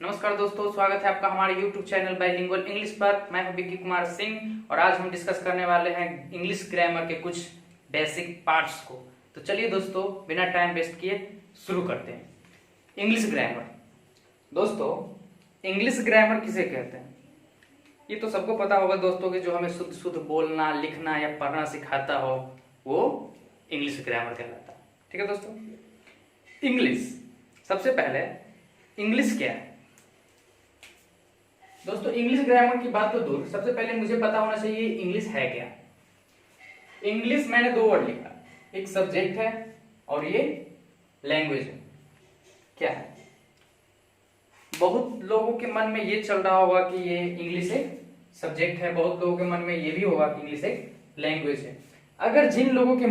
नमस्कार दोस्तों, स्वागत है आपका हमारे YouTube चैनल बाइलिंगुअल इंग्लिश पर। मैं हूं विक्की कुमार सिंह और आज हम डिस्कस करने वाले हैं इंग्लिश ग्रामर के कुछ बेसिक पार्ट्स को। तो चलिए दोस्तों, बिना टाइम वेस्ट किए शुरू करते हैं। English grammar. दोस्तों, इंग्लिश ग्रामर किसे कहते हैं ये तो सबको पता होगा दोस्तों कि जो हमें शुद्ध शुद्ध बोलना, लिखना या पढ़ना सिखाता हो वो इंग्लिश ग्रामर कहलाता है। ठीक है दोस्तों, इंग्लिश। सबसे पहले इंग्लिश क्या है दोस्तों? इंग्लिश ग्रामर की बात तो दूर, सबसे पहले मुझे पता होना चाहिए इंग्लिश है क्या। इंग्लिश मैंने दो वर्ड लिखा, एक सब्जेक्ट है और ये लैंग्वेज है। क्या है? बहुत लोगों के मन में ये चल रहा होगा कि ये इंग्लिश एक सब्जेक्ट है, बहुत लोगों के मन में ये भी होगा कि इंग्लिश एक लैंग्वेज है। अगर जिन लोगों के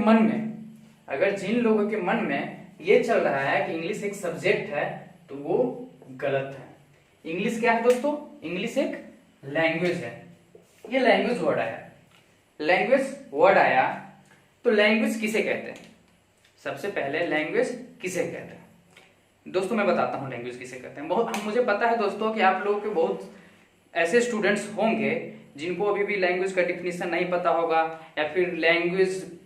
मन में ये चल रहा है कि इंग्लिश एक सब्जेक्ट है तो वो गलत है। इंग्लिश क्या है दोस्तों? इंग्लिश एक लैंग्वेज है। ये लैंग्वेज वर्ड आया तो लैंग्वेज किसे कहते हैं? सबसे पहले लैंग्वेज किसे कहते हैं दोस्तों, मैं बताता हूं लैंग्वेज किसे कहते हैं। मुझे पता है दोस्तों कि आप लोगों के बहुत ऐसे स्टूडेंट्स होंगे जिनको अभी भी लैंग्वेज का डिफिनीशन नहीं पता होगा या फिर लैंग्वेज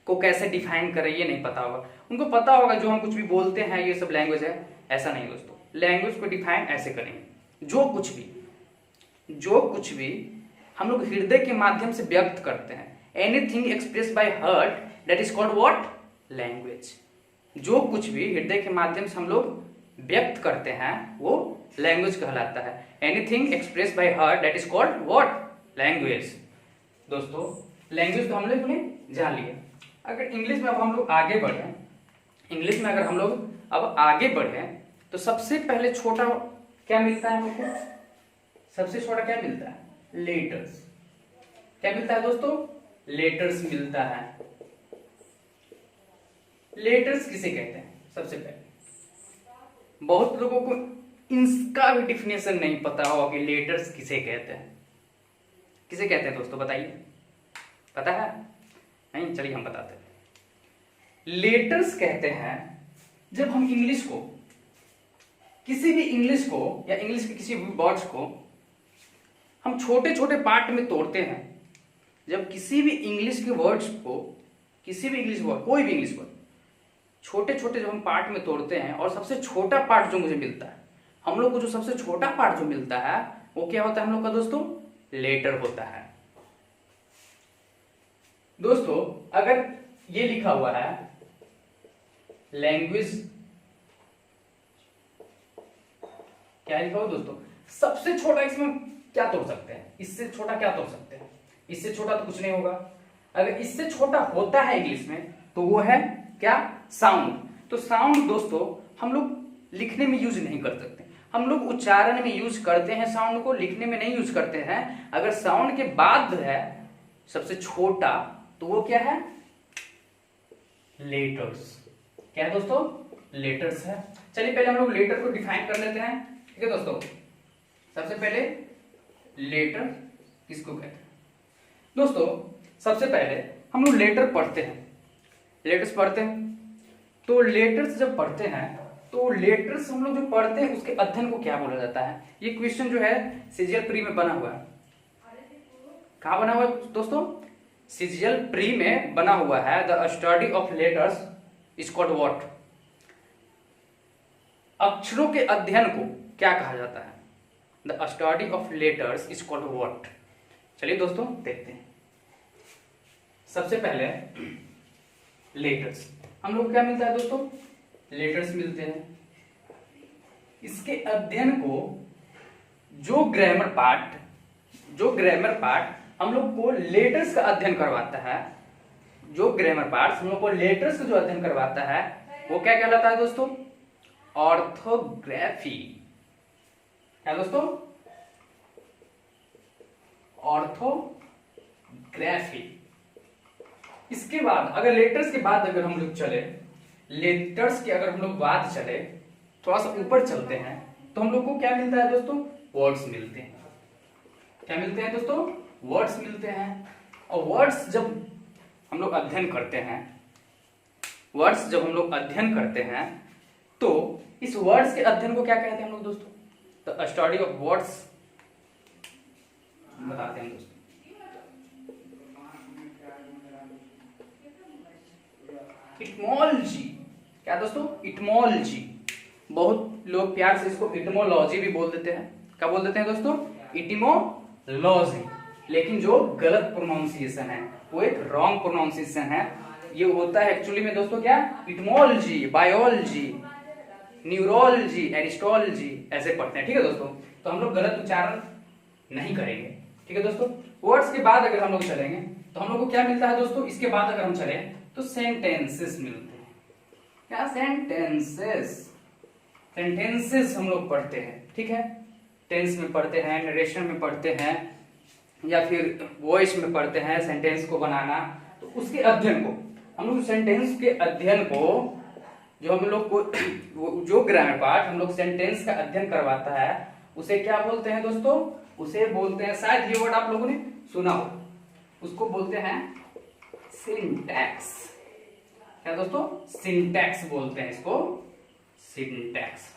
को कैसे डिफाइन करें ये नहीं पता होगा। उनको पता होगा जो हम कुछ भी बोलते हैं ये सब लैंग्वेज है। ऐसा नहीं दोस्तों, लैंग्वेज को डिफाइन ऐसे करेंगे, जो कुछ भी हम लोग हृदय के माध्यम से व्यक्त करते हैं, anything express by heart that is called what? Language. जो कुछ भी हृदय के माध्यम से हम लोग व्यक्त करते हैं वो लैंग्वेज कहलाता है। Anything express by heart that is called what? Language. दोस्तों, लैंग्वेज तो हम लोग ने जान लिया। अगर इंग्लिश में अब हम लोग आगे बढ़े तो सबसे पहले छोटा क्या मिलता है हमको? सबसे छोटा क्या मिलता है? लेटर्स। क्या मिलता है दोस्तों? लेटर्स मिलता है। लेटर्स किसे कहते हैं? सबसे पहले बहुत लोगों को इसका भी डिफिनेशन नहीं पता होगा कि लेटर्स किसे कहते हैं। किसे कहते हैं दोस्तों, बताइए। पता है? नहीं? चलिए हम बताते हैं। लेटर्स कहते हैं जब हम किसी भी इंग्लिश को या इंग्लिश के किसी भी वर्ड्स को हम छोटे छोटे पार्ट में तोड़ते हैं। जब किसी भी इंग्लिश के वर्ड्स को, कोई भी इंग्लिश वर्ड छोटे छोटे जब हम पार्ट में तोड़ते हैं और सबसे छोटा पार्ट जो मुझे मिलता है, हम लोग को जो सबसे छोटा पार्ट जो मिलता है वो क्या होता है हम लोग का दोस्तों? लेटर होता है। दोस्तों, अगर ये लिखा हुआ है लैंग्वेज, क्या लिखा हुआ दोस्तों? सबसे छोटा इसमें क्या तोड़ सकते हैं? इससे छोटा क्या तोड़ सकते हैं? इससे छोटा तो कुछ नहीं होगा। अगर इससे छोटा होता है इंग्लिश में तो वो है क्या? साउंड। तो साउंड दोस्तों हम लोग लिखने में यूज नहीं कर सकते, हम लोग उच्चारण में यूज करते हैं साउंड को, लिखने में नहीं यूज करते हैं। अगर साउंड के बाद है सबसे छोटा तो वो क्या है? लेटर्स। क्या है दोस्तों? लेटर्स है। चलिए पहले हम लोग लेटर को डिफाइन कर लेते हैं। ठीक है दोस्तों, सबसे पहले लेटर किसको कहते हैं? दोस्तों, सबसे पहले हम लोग लेटर पढ़ते हैं, लेटर्स पढ़ते हैं। तो लेटर्स जब पढ़ते हैं तो लेटर्स हम लोग जो पढ़ते हैं उसके अध्ययन को क्या बोला जाता है? ये क्वेश्चन जो है सीजीएल प्री में बना हुआ है। कहां बना हुआ है दोस्तों? सीजीएल प्री में बना हुआ है। The study of letters is called what? अक्षरों के अध्ययन को क्या कहा जाता है? The study of letters is called what? चलिए दोस्तों देखते हैं। सबसे पहले लेटर्स हम लोग क्या मिलता है दोस्तों? लेटर्स मिलते हैं। इसके अध्ययन को जो ग्रामर पार्ट हम लोग को लेटर्स का अध्ययन करवाता है, जो ग्रामर पार्ट हम लोग को लेटर्स का जो अध्ययन करवाता है वो क्या कहलाता है दोस्तों? ऑर्थोग्राफी। क्या दोस्तों? ऑर्थोग्राफी। इसके बाद अगर लेटर्स के बाद अगर हम लोग चले, थोड़ा सा ऊपर चलते हैं तो हम लोग को क्या मिलता है दोस्तों? वर्ड्स मिलते हैं। क्या मिलते हैं दोस्तों? वर्ड्स मिलते हैं। और वर्ड्स जब हम लोग अध्ययन करते हैं तो इस वर्ड्स के अध्ययन को क्या कहते हैं हम लोग दोस्तों? द स्टडी ऑफ वर्ड्स बताते हैं दोस्तों। इटमोलॉजी, क्या दोस्तों? इटमोलॉजी। बहुत लोग प्यार से इसको इटमोलॉजी भी बोल देते हैं। क्या बोल देते हैं दोस्तों? इटिमोलॉजी। लेकिन जो गलत प्रोनाउंसिएशन है वो एक रॉन्ग प्रोनाउंसिएशन है। ये होता है एक्चुअली में दोस्तों क्या? इटमोलॉजी, बायोलॉजी, न्यूरोलॉजी, एरिस्टोलॉजी ऐसे पढ़ते हैं। ठीक है दोस्तों, तो हम लोग गलत उच्चारण नहीं करेंगे। ठीक है दोस्तों, वर्ड्स के बाद अगर हम लोग चलेंगे तो हम लोग को क्या मिलता है दोस्तों? इसके बाद अगर हम चले तो सेंटेंसेस मिलते हैं। क्या? सेंटेंसेस। सेंटेंसेस हम लोग पढ़ते हैं। ठीक है, टेंस में पढ़ते हैं, नरेशन में पढ़ते हैं, या फिर वॉइस में पढ़ते हैं सेंटेंस को बनाना। तो उसके अध्ययन को हम लोग, सेंटेंस के अध्ययन को जो हम लोग को जो ग्रामर पार्ट हम लोग सेंटेंस का अध्ययन करवाता है उसे क्या बोलते हैं दोस्तों? उसे बोलते हैं, शायद ये वर्ड आप लोगों ने सुना हो, उसको बोलते हैं सिंटैक्स। क्या दोस्तों? सिंटैक्स बोलते हैं इसको, सिंटैक्स।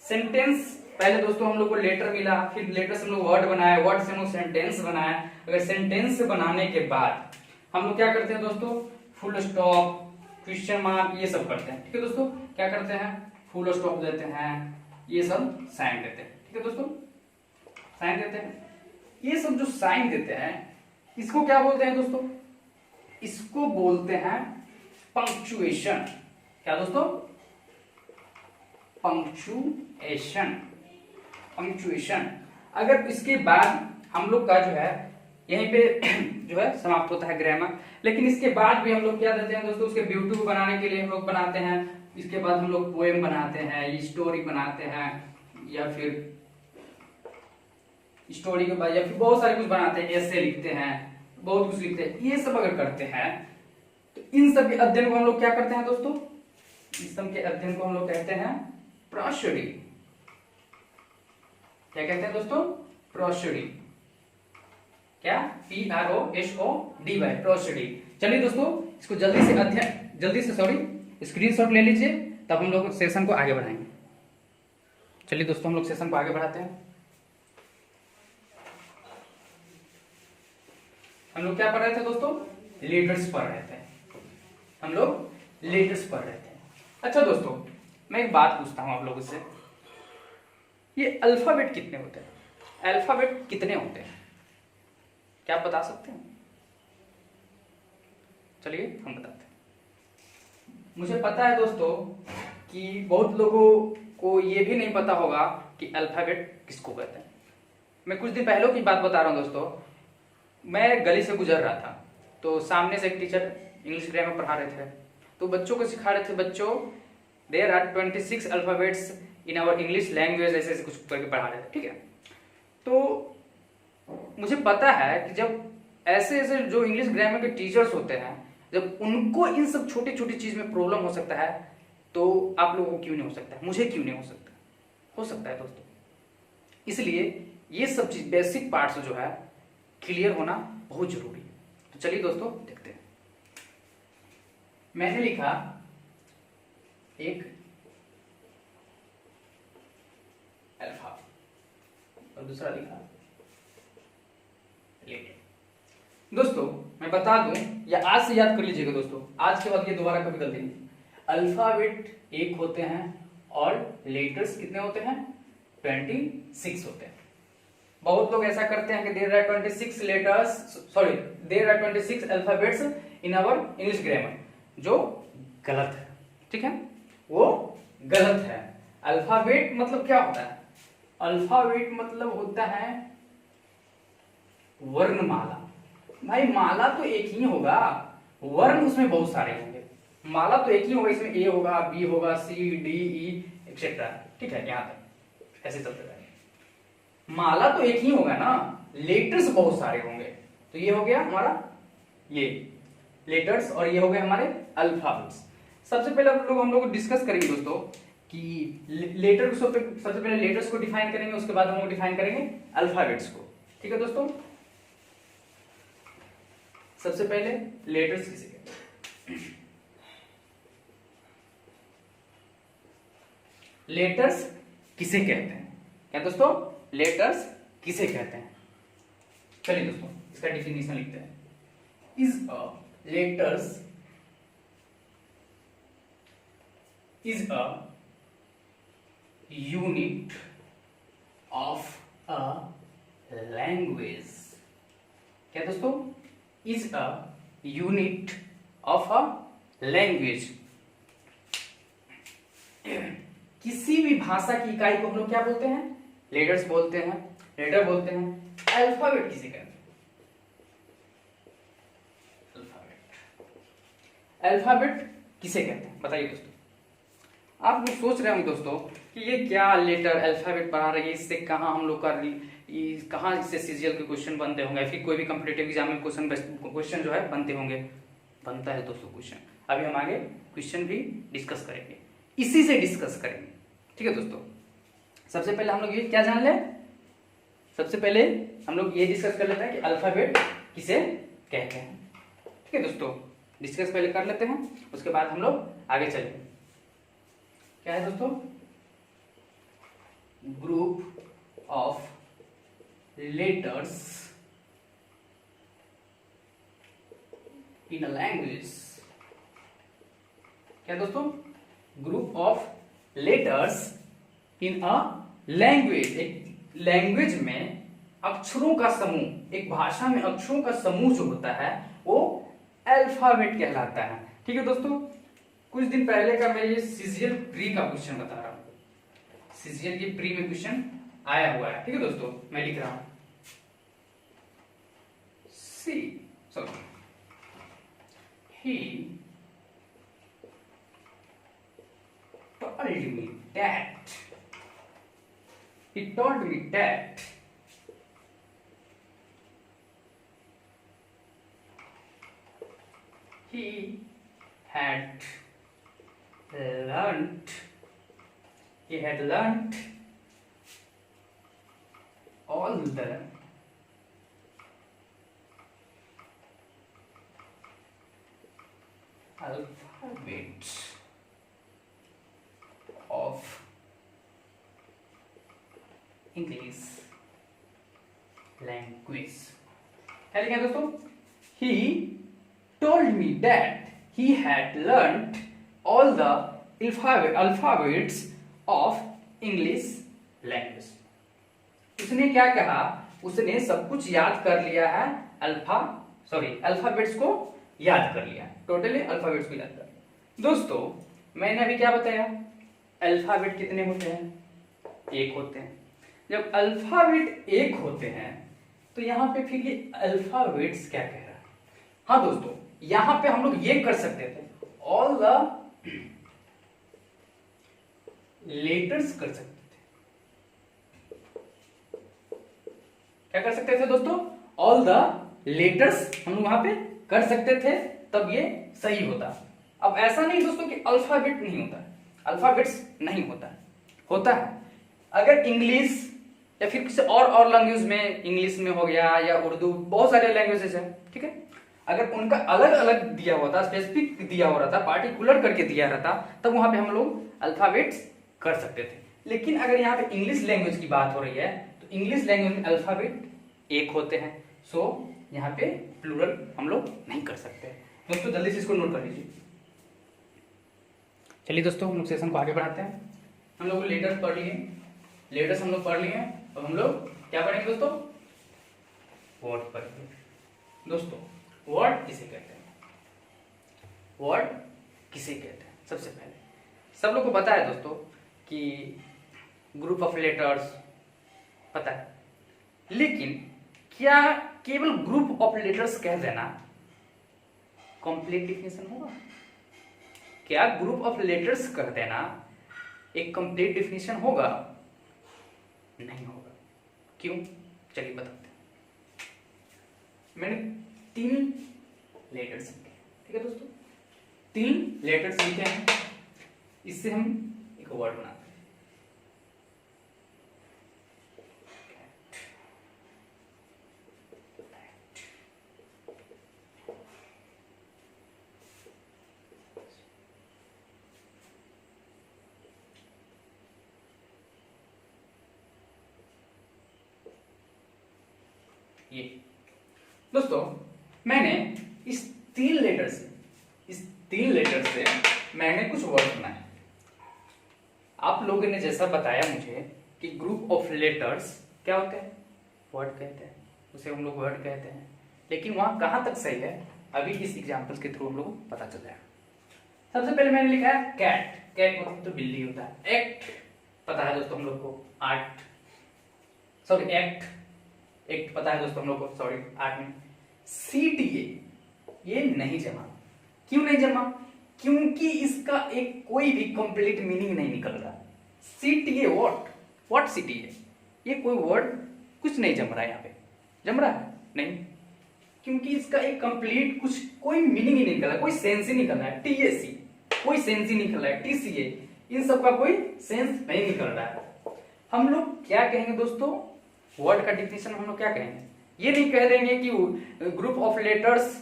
सेंटेंस, पहले दोस्तों हम लोग को लेटर मिला, फिर लेटर से हम लोग वर्ड बनाया, वर्ड से हम लोग सेंटेंस बनाया। अगर सेंटेंस बनाने के बाद हम लोग क्या करते हैं दोस्तों? फुल स्टॉप, क्वेश्चन मार्क, ये सब करते हैं। ठीक है दोस्तों, क्या करते हैं? फुल स्टॉप देते हैं, ये सब साइन देते हैं। ठीक है दोस्तों, साइन देते हैं। ये सब जो साइन देते हैं इसको क्या बोलते हैं दोस्तों? इसको बोलते हैं पंक्चुएशन। क्या दोस्तों? पंक्चुएशन। पंक्चुएशन। अगर इसके बाद हम लोग का जो है यहीं पे जो है समाप्त होता है ग्रामर, लेकिन इसके बाद भी हम लोग क्या देते हैं दोस्तों? उसके ब्यूटी बनाने के लिए हम लोग बनाते हैं। इसके बाद हम लोग पोएम बनाते हैं, स्टोरी बनाते हैं, या फिर स्टोरी के बाद या फिर बहुत सारे कुछ बनाते हैं, ऐसे लिखते हैं, बहुत कुछ लिखते हैं। ये सब अगर करते हैं तो इन सब के अध्ययन को हम लोग क्या करते हैं दोस्तों? इस सब के अध्ययन को हम लोग कहते हैं प्रोसोडी। क्या कहते हैं दोस्तों? प्रोसोडी। क्या? PROSODY, prosody. चलिए दोस्तों, इसको जल्दी से स्क्रीनशॉट ले लीजिए, तब हम लोग सेशन को आगे बढ़ाएंगे। चलिए दोस्तों, हम लोग सेशन को आगे बढ़ाते हैं। हम लोग क्या पढ़ रहे थे दोस्तों? लेटर्स पढ़ रहे थे। हम लोग लेटर्स पढ़ रहे थे। अच्छा दोस्तों, मैं एक बात पूछता हूं आप लोगों से, ये अल्फाबेट कितने होते हैं? अल्फाबेट कितने होते हैं? क्या आप बता सकते हैं? चलिए हम बताते हैं। मुझे पता है दोस्तों कि बहुत लोगों को ये भी नहीं पता होगा कि अल्फाबेट किसको कहते हैं। मैं कुछ दिन पहले की बात बता रहा हूं दोस्तों। मैं गली से गुजर रहा था, तो सामने से एक टीचर इंग्लिश ग्रामर पढ़ा रहे थे, तो बच्चों को सिखा रहे थे, बच्चों there are 26 alphabets in our English language, ऐसे ऐसे कुछ करके पढ़ा रहे थे। ठीक है, तो मुझे पता है कि जब ऐसे ऐसे जो इंग्लिश ग्रामर के टीचर्स होते हैं, जब उनको इन सब छोटी छोटी चीज में प्रॉब्लम हो सकता है, तो आप लोगों को क्यों नहीं हो सकता है? मुझे क्यों नहीं हो सकता है दोस्तों। इसलिए ये सब चीज, बेसिक पार्ट्स जो है क्लियर होना बहुत जरूरी है। तो चलिए दोस्तों देखते हैं। मैंने लिखा एक अल्फा और दूसरा लिखा लेटर। दोस्तों मैं बता दूं, या आज से याद कर लीजिएगा दोस्तों, आज के बाद ये दोबारा कभी गलती नहीं। अल्फाबेट 1 होते हैं और लेटर्स कितने होते हैं? 26 होते हैं। बहुत लोग ऐसा करते हैं कि there are 26 letters, sorry there are 26 alphabets in our English grammar, जो गलत है। ठीक है, वो गलत है। अल्फाबेट मतलब क्या होता है? अल्फाबेट मतलब होता है वर्णमाला। भाई माला तो एक ही होगा, वर्ण उसमें बहुत सारे होंगे। माला तो एक ही होगा, इसमें ए होगा, बी होगा, सी डी ई एक्सेट्रा। ठीक है, यहां तक ऐसे चलते रहेंगे। माला तो एक ही होगा ना, लेटर्स बहुत सारे होंगे। तो ये हो गया हमारा ये लेटर्स, और ये हो गए हमारे अल्फाबेट्स। सबसे पहले हम लोग डिस्कस करेंगे दोस्तों कि लेटर को, सबसे पहले लेटर्स को डिफाइन करेंगे, उसके बाद हम लोग डिफाइन करेंगे अल्फाबेट्स को। ठीक है दोस्तों, सबसे पहले लेटर्स किसे कहते हैं? लेटर्स किसे कहते हैं? क्या दोस्तों, लेटर्स किसे कहते हैं? चलिए दोस्तों इसका डिफिनेशन लिखते हैं। Is a letters is a unit of a language. क्या दोस्तों, is a unit of a language. किसी भी भाषा की इकाई को हम लोग क्या बोलते हैं? लेटर्स बोलते हैं, लेटर बोलते हैं। अल्फाबेट किसे कहते हैं? अल्फाबेट किसे कहते हैं बताइए दोस्तों। आप लोग सोच रहे होंगे दोस्तों कि ये क्या लेटर अल्फाबेट पढ़ा रही है, इससे कहाँ हम लोग का कहाँ इससे सीजीएल के क्वेश्चन बनते होंगे, फिर कोई भी कॉम्पिटिटिव एग्जाम में क्वेश्चन जो है बनते होंगे। बनता है दोस्तों क्वेश्चन। अभी हम आगे क्वेश्चन भी डिस्कस करेंगे, इसी से डिस्कस करेंगे। ठीक है दोस्तों, सबसे पहले हम लोग ये क्या जान ले, सबसे पहले हम लोग ये डिस्कस कर लेते हैं कि अल्फाबेट किसे कहते हैं। ठीक है दोस्तों, डिस्कस पहले कर लेते हैं, उसके बाद हम लोग आगे चलेंगे। क्या है दोस्तों? Group of letters in a language. क्या दोस्तों? Group of letters in a language. एक लैंग्वेज में अक्षरों का समूह, एक भाषा में अक्षरों का समूह जो होता है वो अल्फाबेट कहलाता है। ठीक है दोस्तों, कुछ दिन पहले का मैं ये सीजीएल प्री का क्वेश्चन बता रहा हूं। सीजीएल की प्री में क्वेश्चन आया हुआ है। ठीक है दोस्तों, मैं लिख रहा हूं he told me that he had learnt all the alphabets of English language। क्या लिखा है दोस्तों? He told me that he had learnt all the alphabets of English language। उसने क्या कहा? उसने सब कुछ याद कर लिया है, अल्फाबेट्स को याद कर लिया, टोटली अल्फाबेट्स को याद कर लिया। दोस्तों मैंने अभी क्या बताया? अल्फाबेट कितने होते हैं? एक होते हैं। जब अल्फाबेट एक होते हैं तो यहाँ पे फिर ये अल्फाबेट्स क्या कह रहा है? हाँ दोस्तों, यहाँ पे हम लोग ये कर सकते थे, ऑल द लेटर्स कर सकते थे। क्या कर सकते थे दोस्तों? ऑल द लेटर्स हम लोग वहां पे कर सकते थे, तब ये सही होता। अब ऐसा नहीं दोस्तों कि अल्फाबेट नहीं होता, अल्फाबेट्स नहीं होता, होता है। अगर इंग्लिश या फिर किसी और लैंग्वेज में, इंग्लिश में हो गया या उर्दू, बहुत सारे लैंग्वेजेस है, ठीक है, अगर उनका अलग अलग दिया हुआ था, स्पेसिफिक दिया हो रहा था, पार्टिकुलर करके दिया रहा था, तब वहां पे हम लोग अल्फाबेट्स कर सकते थे। लेकिन अगर यहाँ पे इंग्लिश लैंग्वेज की बात हो रही है तो इंग्लिश लैंग्वेज में अल्फाबेट एक होते हैं, सो यहाँ पे प्लूरल हम लोग नहीं कर सकते। दोस्तों जल्दी से इसको नोट कर लीजिए। चलिए दोस्तों हम लोग सेशन को आगे बढ़ाते हैं। हम लोग लेटर्स पढ़ लिए, लेटर्स हम लोग पढ़ लिए, अब हम लोग क्या पढ़ेंगे दोस्तों? वर्ड पढ़ेंगे। दोस्तों वर्ड किसे कहते हैं? वर्ड किसे कहते हैं? सबसे पहले सब लोग को पता है दोस्तों कि ग्रुप ऑफ लेटर्स पता है, लेकिन क्या केवल ग्रुप ऑफ लेटर्स कह देना कंप्लीट डिफिनेशन होगा? क्या ग्रुप ऑफ लेटर्स कह देना एक कंप्लीट डिफिनेशन होगा? नहीं होगा। क्यों? चलिए बताते हैं। मैंने 3 लेटर्स लिखे, ठीक है दोस्तों, 3 लेटर्स लिखे हैं, इससे हम एक वर्ड बनाते हैं। ये दोस्तों मैंने इस तीन लेटर से मैंने कुछ वर्ड बनाए। आप लोगों ने जैसा बताया मुझे कि ग्रुप ऑफ लेटर्स क्या होते हैं, वर्ड कहते हैं, उसे हम लोग वर्ड कहते हैं, लेकिन वहां कहां तक सही है अभी इस एग्जांपल्स के थ्रू हम लोग को पता चल जाएगा। सबसे पहले मैंने लिखा है कैट, कैट मतलब तो बिल्ली होता है। एक्ट पता है दोस्तों हम लोग को, आर्ट सॉरी एक्ट, एक्ट पता है दोस्तों हम लोग को, सॉरी आर्ट में। CTA ये नहीं जमा, क्यों नहीं जमा? क्योंकि इसका एक कोई भी कंप्लीट मीनिंग नहीं निकल रहा। CTA व्हाट CTA, ये कोई वर्ड कुछ नहीं जम रहा है, यहाँ पे जम रहा है नहीं, क्योंकि इसका एक कंप्लीट कुछ कोई मीनिंग ही नहीं निकल रहा, कोई सेंस ही निकल रहा है। TAC कोई सेंस ही निकल रहा है, TCA इन सब का कोई सेंस नहीं निकल रहा है। हम लोग क्या कहेंगे दोस्तों, वर्ड का डिफिनेशन हम लोग क्या कहेंगे, ये नहीं कह देंगे कि ग्रुप ऑफ लेटर्स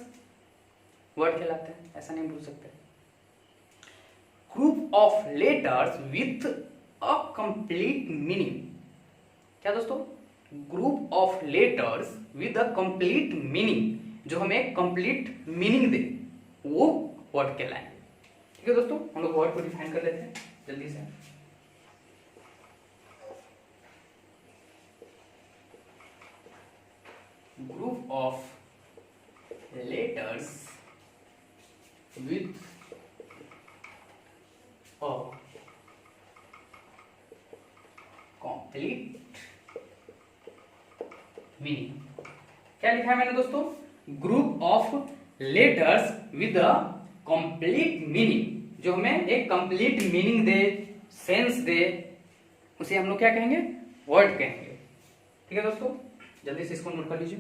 वर्ड कहलाते हैं, ऐसा नहीं बोल सकते। Group of letters with a complete meaning, क्या दोस्तों, group of letters with a complete meaning, जो हमें कंप्लीट मीनिंग दे वो वर्ड कहलाएंगे। ठीक है दोस्तों, हम लोग वर्ड को डिफाइन कर लेते हैं जल्दी से। Group of letters with a complete meaning, क्या लिखा है मैंने दोस्तों, group of letters with a complete meaning, जो हमें एक complete meaning they, sense they, उसे हम लोग क्या कहेंगे, वर्ड कहेंगे। ठीक है दोस्तों, जल्दी से इसको नोट कर लीजिए।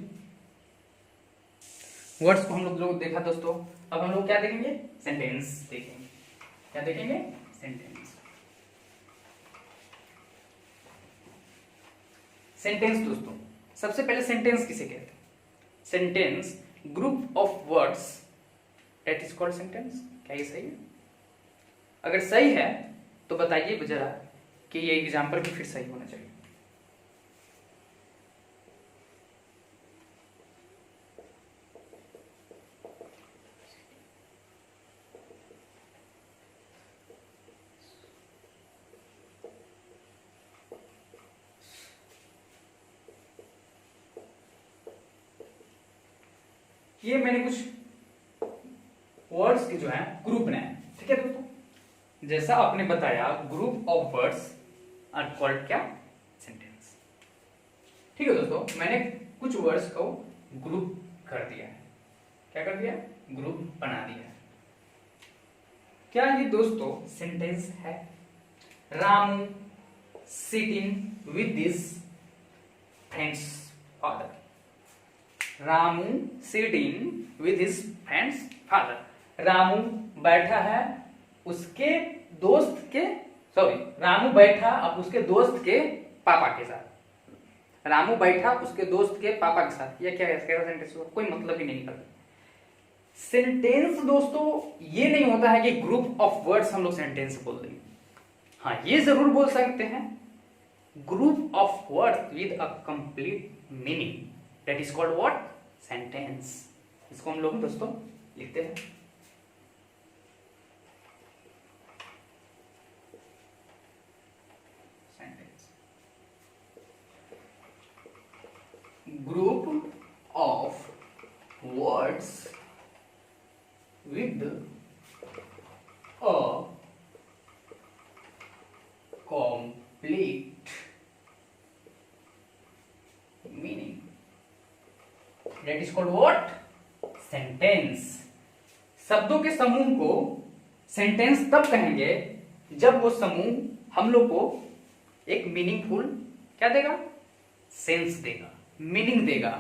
वर्ड्स को हम लोग देखा दोस्तों, अब हम लोग क्या देखेंगे, सेंटेंस देखेंगे। क्या देखेंगे, सेंटेंस। सेंटेंस दोस्तों, सबसे पहले सेंटेंस किसे कहते हैं, sentence group of words that is called sentence. क्या ये सही है? अगर सही है तो बताइए जरा कि ये एग्जाम्पल भी फिर सही होना चाहिए। ये मैंने कुछ वर्ड्स के जो है ग्रुप बनाए। ठीक है दोस्तों, जैसा आपने बताया group of words are called क्या, सेंटेंस। ठीक है दोस्तों, मैंने कुछ वर्ड्स को ग्रुप कर दिया है। क्या कर दिया, ग्रुप बना दिया है। क्या ये दोस्तों सेंटेंस है? Ramu sitting with this friends father, Ramu sitting with his friends father, Ramu बैठा है उसके दोस्त के, सॉरी रामू बैठा अब उसके दोस्त के पापा के साथ, रामू बैठा उसके दोस्त के पापा के साथ। ये क्या है, कैसा सेंटेंस हुआ, कोई मतलब ही नहीं निकलता। सेंटेंस दोस्तों ये नहीं होता है कि ग्रुप ऑफ वर्ड्स हम लोग सेंटेंस बोल देंगे। हाँ ये जरूर बोल सकते हैं group of words with a complete meaning, that is called what, sentence. इसको हम लोग दोस्तों लिखते हैं sentence. Group of words with a complete meaning, that is called what, sentence. शब्दों के समूह को सेंटेंस तब कहेंगे जब वो समूह हम लोग को एक मीनिंगफुल क्या देगा, सेंस देगा, मीनिंग देगा,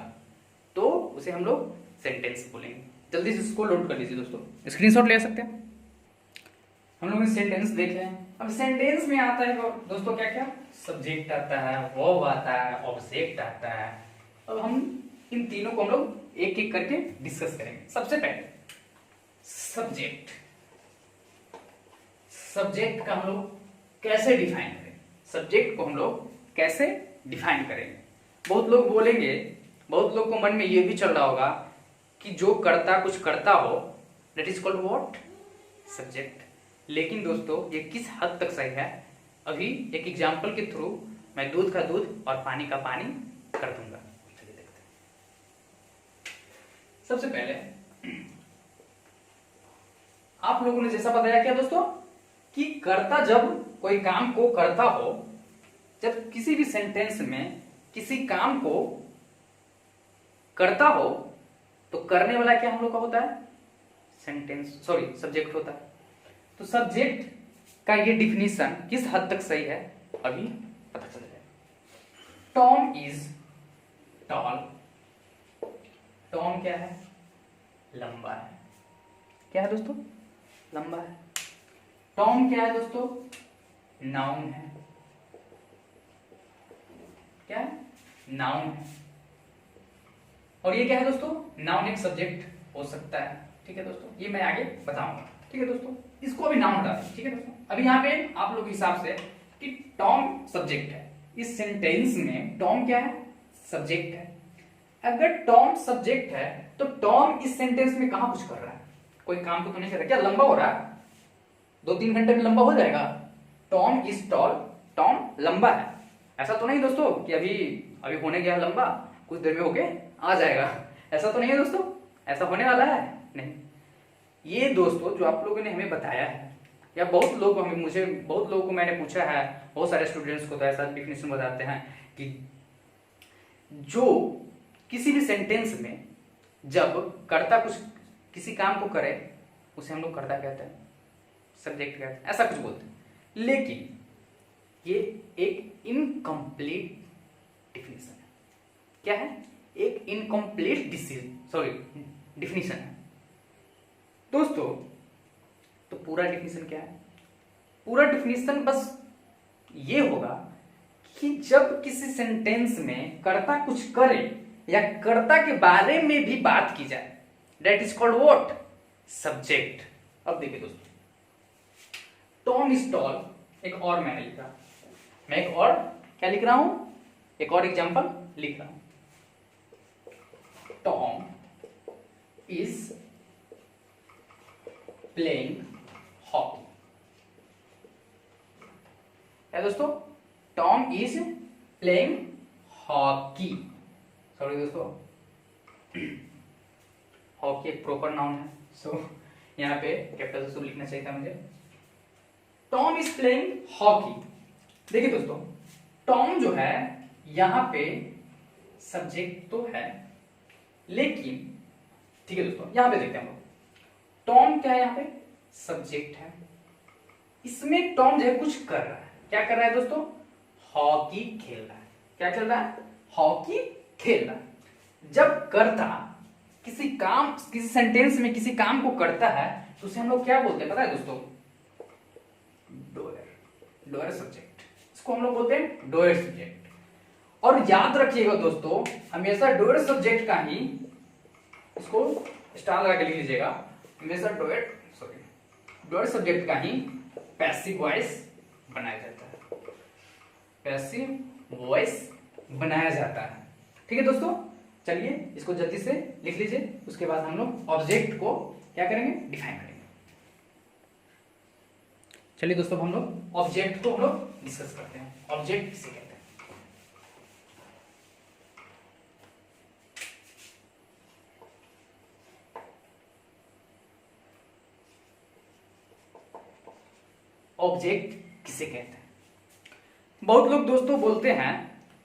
तो उसे हम लोग सेंटेंस बोलेंगे। जल्दी से इसको लोड कर लीजिए दोस्तों, स्क्रीनशॉट ले सकते हैं। हम लोग ने सेंटेंस देखे हैं। अब सेंटेंस में आता है दोस्तों क्या क्या, सब्जेक्ट आता है, वर्ब आता है, ऑब्जेक्ट आता है। अब हम इन तीनों को हम लोग एक एक करके डिस्कस करेंगे। सबसे पहले सब्जेक्ट, सब्जेक्ट का हम लोग कैसे डिफाइन करें, सब्जेक्ट को हम लोग कैसे डिफाइन करेंगे। बहुत लोग बोलेंगे बहुत लोग को मन में ये भी चल रहा होगा कि जो करता कुछ करता हो that is called what, subject. लेकिन दोस्तों ये किस हद तक सही है, अभी एक एग्जाम्पल के थ्रू मैं दूध का दूध और पानी का पानी कर दूंगा। चलिए देखते हैं। सबसे पहले आप लोगों ने जैसा बताया क्या दोस्तों कि कर्ता जब कोई काम को करता हो, जब किसी भी सेंटेंस में किसी काम को करता हो तो करने वाला क्या हम लोग का होता है, सब्जेक्ट होता है। तो सब्जेक्ट का ये डिफिनीशन किस हद तक सही है अभी पता चल जाएगा। टॉम इज टॉल, टॉम क्या है, लंबा है। क्या है दोस्तों, लंबा है। टॉम क्या है दोस्तों, नाउन है। क्या है, नाउन है। और ये क्या है दोस्तों, नाउन एक सब्जेक्ट हो सकता है। ठीक है दोस्तों, ये मैं आगे बताऊंगा। ठीक है दोस्तों, इसको अभी नाउन हटा दें। ठीक है दोस्तों, अभी यहाँ पे आप लोग के हिसाब से कि टॉम सब्जेक्ट है, इस सेंटेंस में टॉम क्या है, सब्जेक्ट है। अगर टॉम सब्जेक्ट है तो टॉम इस सेंटेंस में कहां कुछ कर रहा है, कोई काम तो नहीं कर रहा। क्या लंबा हो रहा है, 2-3 घंटे में लंबा हो जाएगा। टॉम इज टॉल, टॉम लंबा है। ऐसा तो नहीं दोस्तों कि अभी होने गया लंबा, कुछ देर में होके आ जाएगा, ऐसा तो नहीं है दोस्तों, ऐसा होने वाला है नहीं। ये दोस्तों जो आप लोगों ने हमें बताया है, या बहुत लोग बहुत लोगों को मैंने पूछा है, बहुत सारे स्टूडेंट्स को तो ऐसा डिफिनेशन बताते हैं कि जो किसी भी सेंटेंस में जब कर्ता कुछ किसी काम को करे उसे हम लोग कर्ता कहते हैं, सब्जेक्ट कहते हैं, ऐसा कुछ बोलते हैं। लेकिन ये एक इनकम्प्लीट डिफिनेशन है। क्या है, एक इनकम्प्लीट डिफिनेशन है दोस्तों। तो पूरा डिफिनेशन क्या है, पूरा डिफिनेशन बस ये होगा कि जब किसी सेंटेंस में कर्ता कुछ करे या कर्ता के बारे में भी बात की जाए, that is called what, subject. अब देखिए दोस्तों, टॉम इज टॉल, एक और मैंने लिखा, मैं एक और क्या लिख रहा हूं, एक और एग्जांपल लिख रहा हूं। Tom is playing hockey. क्या दोस्तों, Tom is playing hockey. Sorry दोस्तों, हॉकी एक प्रॉपर नाउन है, सो यहाँ पे कैपिटल से लिखना चाहिए था मुझे। Tom is playing hockey. देखिए दोस्तों, टॉम जो है यहां पे सब्जेक्ट तो है, लेकिन ठीक है दोस्तों, यहां पे देखते हैं हम लोग, टॉम क्या है, यहां पे सब्जेक्ट है। इसमें टॉम जो है कुछ कर रहा है। क्या कर रहा है दोस्तों, हॉकी खेल रहा है। क्या खेल रहा है, हॉकी खेल रहा है। जब कर्ता किसी सेंटेंस में किसी काम को करता है तो उसे हम लोग क्या बोलते हैं पता है दोस्तों, डोयर सब्जेक्ट। इसको हम लोग बोलते हैं डोयर सब्जेक्ट। और याद रखिएगा दोस्तों, हमेशा डोयर सब्जेक्ट का ही, इसको स्टार लगा के लिख लीजिएगा, हमेशा डोयर सब्जेक्ट का ही पैसिव वॉइस बनाया जाता है, पैसिव वॉइस बनाया जाता है। ठीक है दोस्तों, चलिए इसको जल्दी से लिख लीजिए, उसके बाद हम लोग ऑब्जेक्ट को क्या करेंगे, डिफाइन करेंगे। चलिए दोस्तों, हम लोग ऑब्जेक्ट को हम लोग डिस्कस करते हैं। ऑब्जेक्ट किसे कहते हैं, ऑब्जेक्ट किसे कहते हैं। बहुत लोग दोस्तों बोलते हैं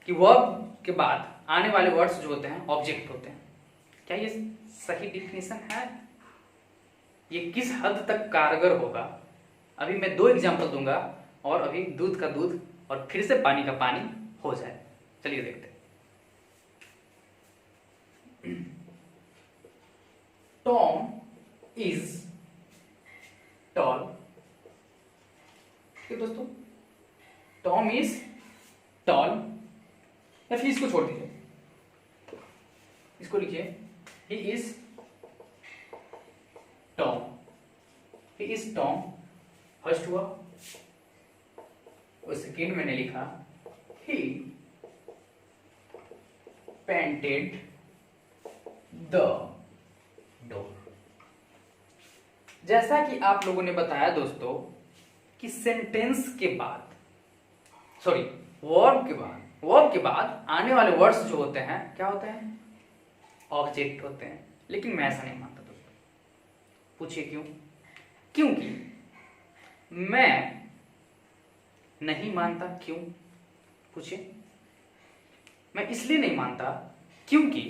कि वर्ब के बाद आने वाले वर्ड्स जो होते हैं ऑब्जेक्ट होते हैं। क्या ये सही डिफिनेशन है, ये किस हद तक कारगर होगा, अभी मैं 2 एग्जांपल दूंगा और अभी दूध का दूध और फिर से पानी का पानी हो जाए। चलिए देखते हैं। Tom is tall. ठीक है दोस्तों, टॉम इज टॉल, या फिर इसको छोड़ दीजिए, इसको लिखिए he is Tom. He is Tom first हुआ, और सेकेंड मैंने लिखा ही पेंटेड द डोर। जैसा कि आप लोगों ने बताया दोस्तों कि सेंटेंस के बाद, सॉरी वर्ब के बाद आने वाले वर्ड्स जो होते हैं क्या होते हैं, ऑब्जेक्ट होते हैं। लेकिन मैं ऐसा नहीं मानता दोस्तों। पूछिए क्यों? क्योंकि मैं नहीं मानता। क्यों? पूछिए। मैं इसलिए नहीं मानता क्योंकि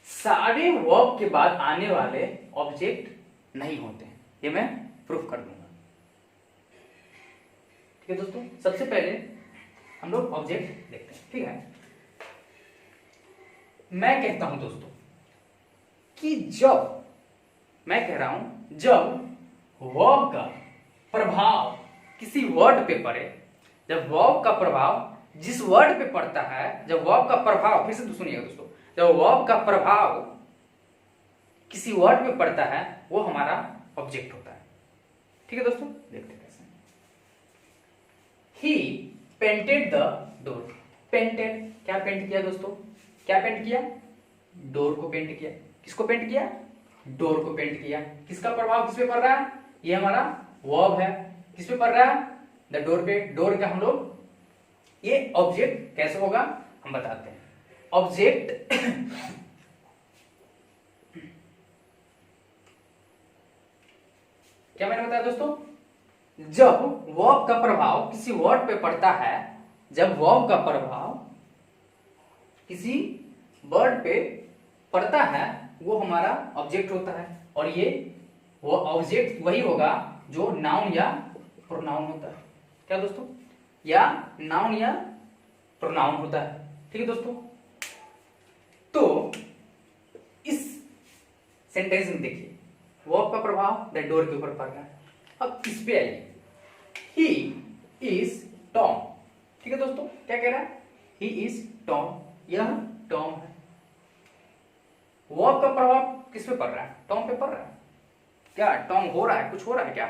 सारे वर्ब के बाद आने वाले ऑब्जेक्ट नहीं होते हैं। ये मैं प्रूफ कर दूंगा। ठीक है दोस्तों, सबसे पहले हम लोग ऑब्जेक्ट देखते हैं। ठीक है, मैं कहता हूं दोस्तों कि जब मैं कह रहा हूं जब वर्ब का प्रभाव किसी वर्ड पे पड़े, जब वर्ब का प्रभाव जिस वर्ड पे पड़ता है, जब वर्ब का प्रभाव, फिर से सुनिएगा दोस्तों, जब वर्ब का प्रभाव किसी वर्ड पे पड़ता है वो हमारा ऑब्जेक्ट होता है। ठीक है दोस्तों, देखते हैं कैसे। ही पेंटेड द डोर। पेंटेड, क्या पेंट किया दोस्तों? क्या पेंट किया? डोर को पेंट किया। किसको पेंट किया? डोर को पेंट किया। किसका प्रभाव किस पे पड़ रहा है? ये हमारा वर्ब है। किस पे पड़ रहा है? द डोर पे। डोर का हम लोग, ये ऑब्जेक्ट कैसे होगा हम बताते हैं। ऑब्जेक्ट क्या मैंने बताया दोस्तों? जब वर्ब का प्रभाव किसी वर्ड पे पड़ता है, जब वर्ब का प्रभाव किसी वर्ड पे पड़ता है वो हमारा ऑब्जेक्ट होता है। और ये वो ऑब्जेक्ट वही होगा जो नाउन या प्रोनाउन होता है। क्या दोस्तों? या नाउन या प्रोनाउन होता है। ठीक है दोस्तों, तो इस सेंटेंस में देखिए वर्ब का प्रभाव द डोर के ऊपर पड़ रहा है। अब इस पे आइए, ही इज टॉम। ठीक है दोस्तों, क्या कह रहा है? He is Tom. यह टॉम है। वर्ब का प्रभाव किस पे पड़ रहा है? टॉम पे पड़ रहा है। क्या टॉम हो रहा है? कुछ हो रहा है क्या?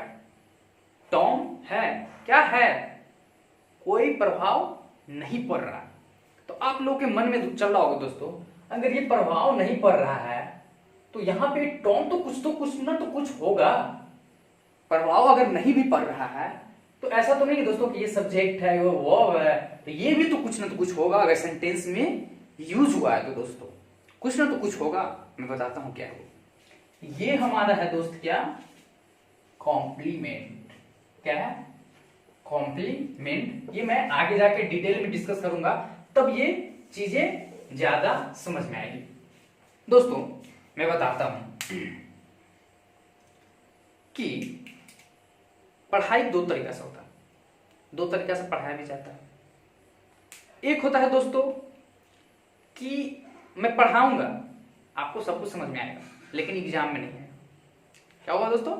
टॉम है। क्या है? कोई प्रभाव नहीं पड़ रहा है। तो आप लोगों के मन में चल रहा होगा दोस्तों, अगर ये प्रभाव नहीं पड़ रहा है तो यहां पे टॉम तो कुछ ना तो कुछ होगा। प्रभाव अगर नहीं भी पड़ रहा है तो ऐसा तो नहीं है दोस्तों कि ये सब्जेक्ट है, वो वर्ब है, तो ये भी तो कुछ ना तो कुछ होगा। अगर सेंटेंस में यूज हुआ है तो दोस्तों कुछ ना तो कुछ होगा। मैं बताता हूं क्या है। ये हमारा है दोस्त क्या? कॉम्प्लीमेंट। क्या है? कॉम्प्लीमेंट। ये मैं आगे जाके डिटेल में डिस्कस करूंगा, तब ये चीजें ज्यादा समझ में आएगी। दोस्तों मैं बताता हूं कि पढ़ाई दो तरीका से होता है, दो तरीका से पढ़ाया भी जाता है। एक होता है दोस्तों कि मैं पढ़ाऊंगा, आपको सब कुछ समझ में आएगा, लेकिन एग्जाम में नहीं है। क्या होगा दोस्तों?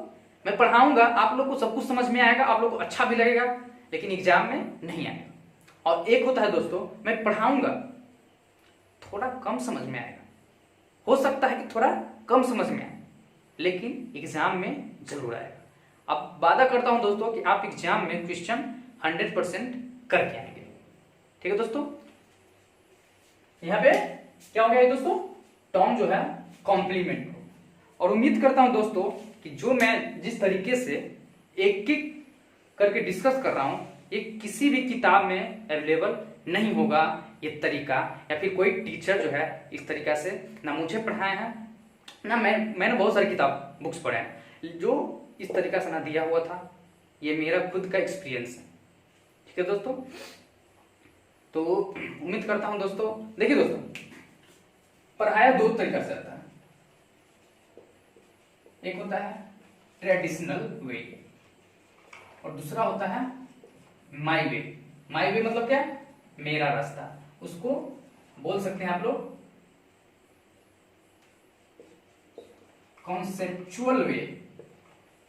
मैं पढ़ाऊंगा, आप लोग को सब कुछ समझ में आएगा, आप लोग को अच्छा भी लगेगा, लेकिन एग्जाम में नहीं आएगा। और एक होता है दोस्तों, मैं पढ़ाऊंगा, थोड़ा कम समझ में आएगा, हो सकता है कि थोड़ा कम समझ में आए, लेकिन एग्जाम में जरूर आएगा। अब वादा करता हूं दोस्तों कि आप एग्जाम में क्वेश्चन 100% करके आएंगे। ठीक है दोस्तों, यहां पे क्या हो गया दोस्तों? टॉम जो है कॉम्प्लीमेंट हो। और उम्मीद करता हूं दोस्तों कि जो मैं जिस तरीके से एक एक करके डिस्कस कर रहा हूं, ये किसी भी किताब में अवेलेबल नहीं होगा ये तरीका, या फिर कोई टीचर जो है इस तरीका से ना मुझे पढ़ाए हैं, ना मैंने बहुत सारी किताब बुक्स पढ़े हैं जो इस तरीका से ना दिया हुआ था। ये मेरा खुद का एक्सपीरियंस है। ठीक है दोस्तों, तो उम्मीद करता हूं दोस्तों, देखिए दोस्तों पढ़ाया दो तरीका से आता है। एक होता है ट्रेडिशनल वे और दूसरा होता है माई वे। माई वे मतलब क्या? मेरा रास्ता। उसको बोल सकते हैं आप लोग कॉन्सेप्चुअल वे।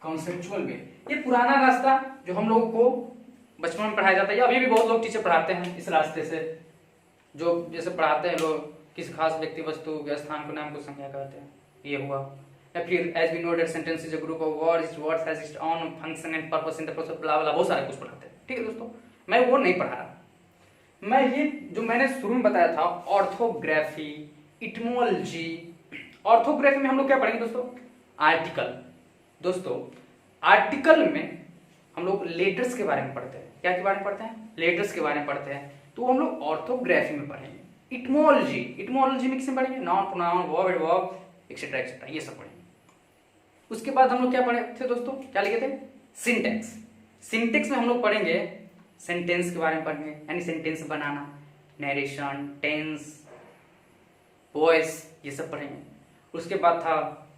कॉन्सेप्चुअल वे ये पुराना रास्ता जो हम लोगों को बचपन में पढ़ाया जाता है, या अभी भी बहुत लोग टीचर पढ़ाते हैं इस रास्ते से, जो जैसे पढ़ाते हैं लोग किसी खास व्यक्ति वस्तु या स्थान को नाम को संज्ञा कहते हैं, ये हुआ। या फिर as we know that sentence is a group of words, words has its own function and purpose in the process blah blah, बहुत सारे कुछ पढ़ाते हैं। ठीक है दोस्तों, मैं वो नहीं पढ़ा रहा। मैं ये जो मैंने शुरू में बताया था ऑर्थोग्राफी, इटमोलॉजी। ऑर्थोग्राफी में हम लोग क्या पढ़ेंगे दोस्तों? आर्टिकल। दोस्तों आर्टिकल में हम लोग लेटर्स के बारे में पढ़ते हैं। क्या के बारे में पढ़ते हैं? लेटर्स के बारे में पढ़ते हैं। तो हम लोग ऑर्थोग्राफी में पढ़ेंगे। इटमोलॉजी, इटमोलॉजी में किसमें पढ़ेंगे? Noun, pronoun, verb, adverb, etcetera etcetera, ये सब पढ़ेंगे। उसके बाद हम लोग क्या पढ़े थे दोस्तों? क्या लिखे थे? सिंटेक्स। सिंटेक्स में हम लोग पढ़ेंगे सेंटेंस के बारे में पढ़ेंगे, यानी सेंटेंस बनाना, नरेशन, टेंस, वॉइस, ये सब पढ़ेंगे। उसके बाद था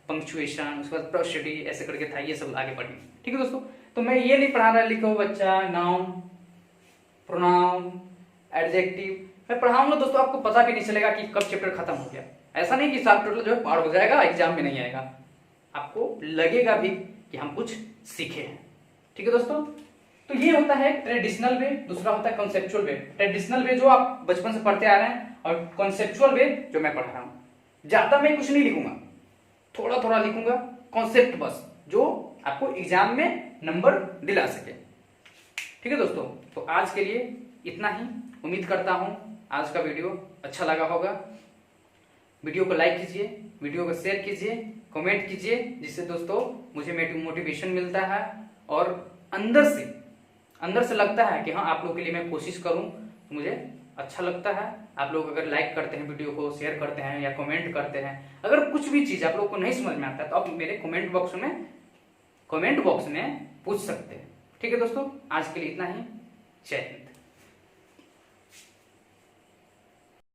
पंक्चुएशन, उसके बाद प्रोसिडी, ऐसे करके था, ये सब आगे पढ़ेंगे। ठीक है दोस्तों, तो मैं ये नहीं पढ़ा रहा लिखो बच्चा नाउन, प्रोनाउन, एडजेक्टिव, मैं पढ़ाऊंगा दोस्तों, आपको पता भी नहीं चलेगा कि कब चैप्टर खत्म हो गया। ऐसा नहीं कि सारा टोटल जो है पार हो जाएगा, एग्जाम में नहीं आएगा, आपको लगेगा भी कि हम कुछ सीखे हैं। ठीक है दोस्तों, तो ये होता है ट्रेडिशनल वे, दूसरा होता है कॉन्सेप्चुअल वे। ट्रेडिशनल वे जो आप बचपन से पढ़ते आ रहे हैं, और कॉन्सेप्चुअल वे जो मैं पढ़ रहा हूं। ज्यादा मैं कुछ नहीं लिखूंगा, थोड़ा थोड़ा लिखूंगा, कॉन्सेप्ट बस, जो आपको एग्जाम में नंबर दिला सके। ठीक है दोस्तों, तो आज के लिए इतना ही। उम्मीद करता हूं आज का वीडियो अच्छा लगा होगा। वीडियो को लाइक कीजिए, वीडियो को शेयर कीजिए, कमेंट कीजिए, जिससे दोस्तों मुझे मोटिवेशन मिलता है और अंदर से लगता है कि हाँ, आप लोगों के लिए मैं कोशिश करूं, तो मुझे अच्छा लगता है। आप लोग अगर लाइक करते हैं, वीडियो को शेयर करते हैं या कमेंट करते हैं, अगर कुछ भी चीज आप लोग को नहीं समझ में आता है तो आप मेरे कमेंट बॉक्स में पूछ सकते हैं। ठीक है दोस्तों, आज के लिए इतना ही। जय हिंद।